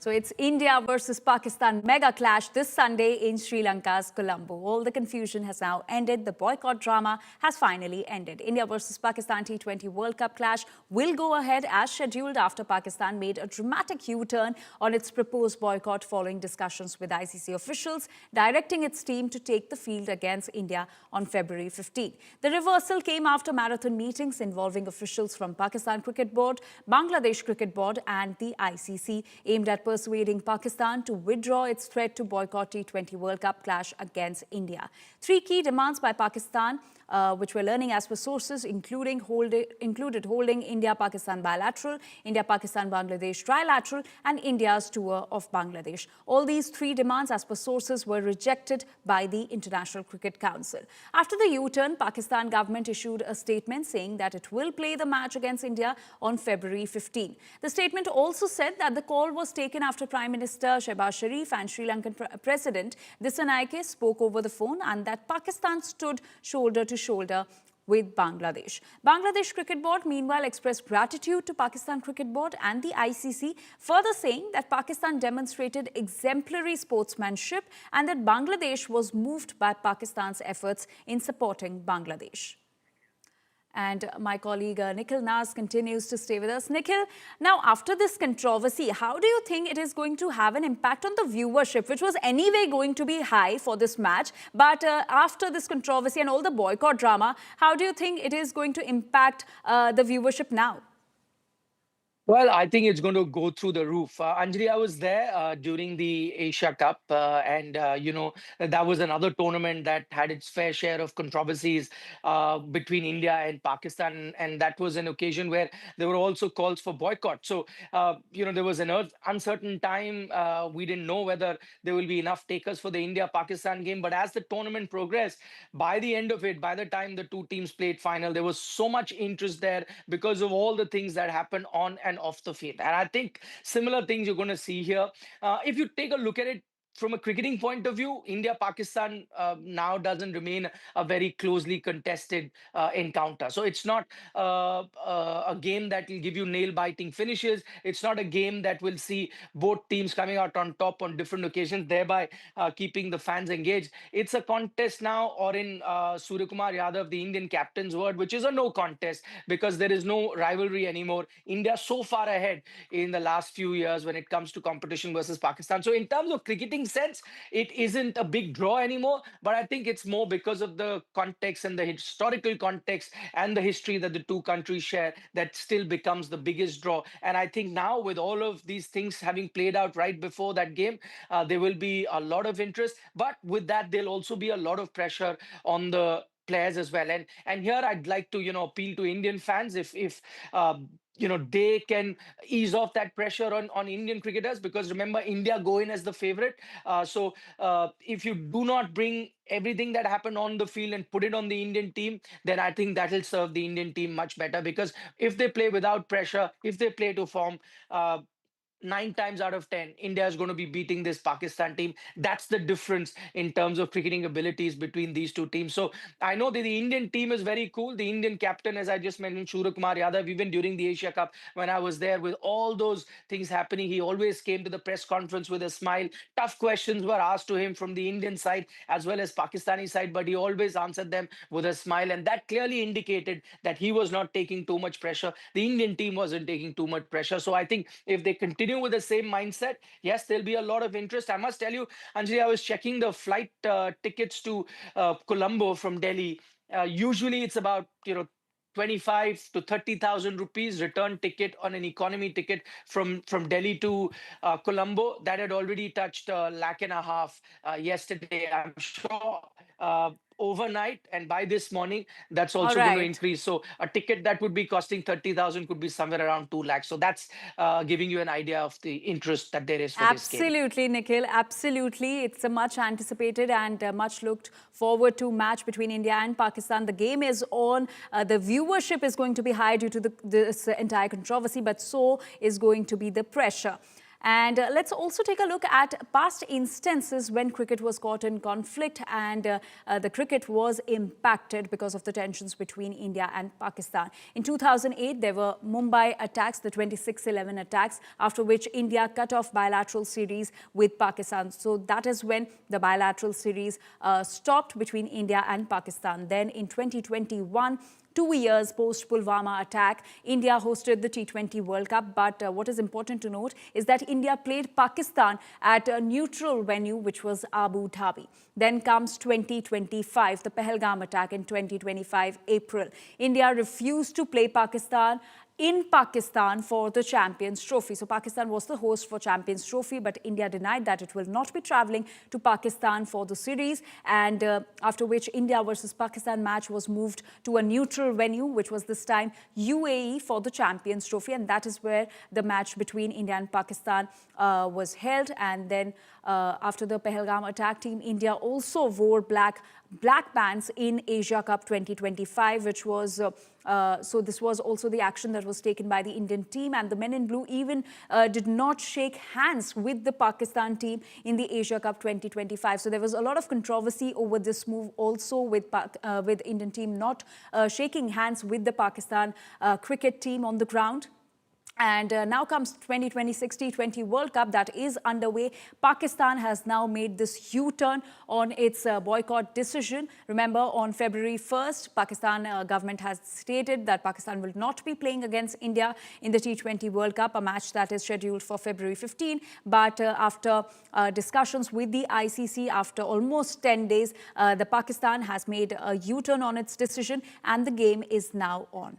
So it's India versus Pakistan mega clash this Sunday in Sri Lanka's Colombo. All the confusion has now ended. The boycott drama has finally ended. India versus Pakistan T20 World Cup clash will go ahead as scheduled after Pakistan made a dramatic U-turn on its proposed boycott following discussions with ICC officials, directing its team to take the field against India on February 15. The reversal came after marathon meetings involving officials from Pakistan Cricket Board, Bangladesh Cricket Board and the ICC aimed at persuading Pakistan to withdraw its threat to boycott T20 World Cup clash against India. Three key demands by Pakistan, which we're learning as per sources, included holding India-Pakistan bilateral, India-Pakistan-Bangladesh trilateral, and India's tour of Bangladesh. All these three demands, as per sources, were rejected by the International Cricket Council. After the U-turn, Pakistan government issued a statement saying that it will play the match against India on February 15. The statement also said that the call was taken after Prime Minister Shehbaz Sharif and Sri Lankan President spoke over the phone, and that Pakistan stood shoulder to shoulder with Bangladesh. Bangladesh Cricket Board, meanwhile, expressed gratitude to Pakistan Cricket Board and the ICC, further saying that Pakistan demonstrated exemplary sportsmanship and that Bangladesh was moved by Pakistan's efforts in supporting Bangladesh. And my colleague Nikhil Nas continues to stay with us. Nikhil, now after this controversy, how do you think it is going to have an impact on the viewership, which was anyway going to be high for this match? But after this controversy and all the boycott drama, how do you think it is going to impact the viewership now? Well, I think it's going to go through the roof. Anjali, I was there during the Asia Cup, that was another tournament that had its fair share of controversies between India and Pakistan. And that was an occasion where there were also calls for boycott. So, there was an uncertain time. We didn't know whether there will be enough takers for the India-Pakistan game. But as the tournament progressed, by the end of it, by the time the two teams played final, there was so much interest there because of all the things that happened on and off the field. And I think similar things you're going to see here. If you take a look at it from a cricketing point of view, India-Pakistan now doesn't remain a very closely contested encounter. So it's not a game that will give you nail-biting finishes. It's not a game that will see both teams coming out on top on different occasions, thereby keeping the fans engaged. It's a contest now, or in Suryakumar Yadav, the Indian captain's word, which is a no contest because there is no rivalry anymore. India so far ahead in the last few years when it comes to competition versus Pakistan. So in terms of cricketing sense, it isn't a big draw anymore, but I think it's more because of the context and the historical context and the history that the two countries share that still becomes the biggest draw. And I think now with all of these things having played out right before that game, there will be a lot of interest, but with that there'll also be a lot of pressure on the players as well. And here I'd like to appeal to Indian fans if they can ease off that pressure on Indian cricketers, because remember, India go in as the favorite. So if you do not bring everything that happened on the field and put it on the Indian team, then I think that will serve the Indian team much better, because if they play without pressure, if they play to form, 9 times out of 10, India is going to be beating this Pakistan team. That's the difference in terms of cricketing abilities between these two teams. So I know that the Indian team is very cool. The Indian captain, as I just mentioned, Suryakumar Yadav, even during the Asia Cup, when I was there with all those things happening, he always came to the press conference with a smile. Tough questions were asked to him from the Indian side as well as Pakistani side, but he always answered them with a smile. And that clearly indicated that he was not taking too much pressure. The Indian team wasn't taking too much pressure. So I think if they continue with the same mindset, yes, there'll be a lot of interest. I must tell you, Anjali, I was checking the flight tickets to Colombo from Delhi. Usually it's about 25 to 30,000 rupees return ticket on an economy ticket from Delhi to Colombo. That had already touched lakh and a half yesterday. I'm sure overnight, and by this morning that's also going to increase. So a ticket that would be costing 30,000 could be somewhere around 2 lakhs. So that's giving you an idea of the interest that there is for this game. Absolutely, Nikhil. Absolutely. It's a much anticipated and much looked forward to match between India and Pakistan. The game is on. The viewership is going to be high due to this entire controversy, but so is going to be the pressure. And let's also take a look at past instances when cricket was caught in conflict and the cricket was impacted because of the tensions between India and Pakistan. In 2008, there were Mumbai attacks, the 26/11 attacks, after which India cut off bilateral series with Pakistan. So that is when the bilateral series stopped between India and Pakistan. Then in 2021, 2 years post Pulwama attack, India hosted the T20 World Cup. But what is important to note is that India played Pakistan at a neutral venue, which was Abu Dhabi. Then comes 2025, the Pahalgam attack in 2025 April. India refused to play Pakistan in Pakistan for the Champions Trophy. So Pakistan was the host for Champions Trophy, but India denied that it will not be travelling to Pakistan for the series. And after which India versus Pakistan match was moved to a neutral venue, which was this time UAE for the Champions Trophy. And that is where the match between India and Pakistan was held. And then after the Pahalgam attack, Team India also wore black bands in Asia Cup 2025, which was so this was also the action that was taken by the Indian team, and the men in blue even did not shake hands with the Pakistan team in the Asia Cup 2025. So there was a lot of controversy over this move also, with Indian team not shaking hands with the Pakistan cricket team on the ground. And now comes 2026 T20 World Cup that is underway. Pakistan has now made this U-turn on its boycott decision. Remember, on February 1st, Pakistan government has stated that Pakistan will not be playing against India in the T20 World Cup, a match that is scheduled for February 15. But after discussions with the ICC, after almost 10 days, the Pakistan has made a U-turn on its decision and the game is now on.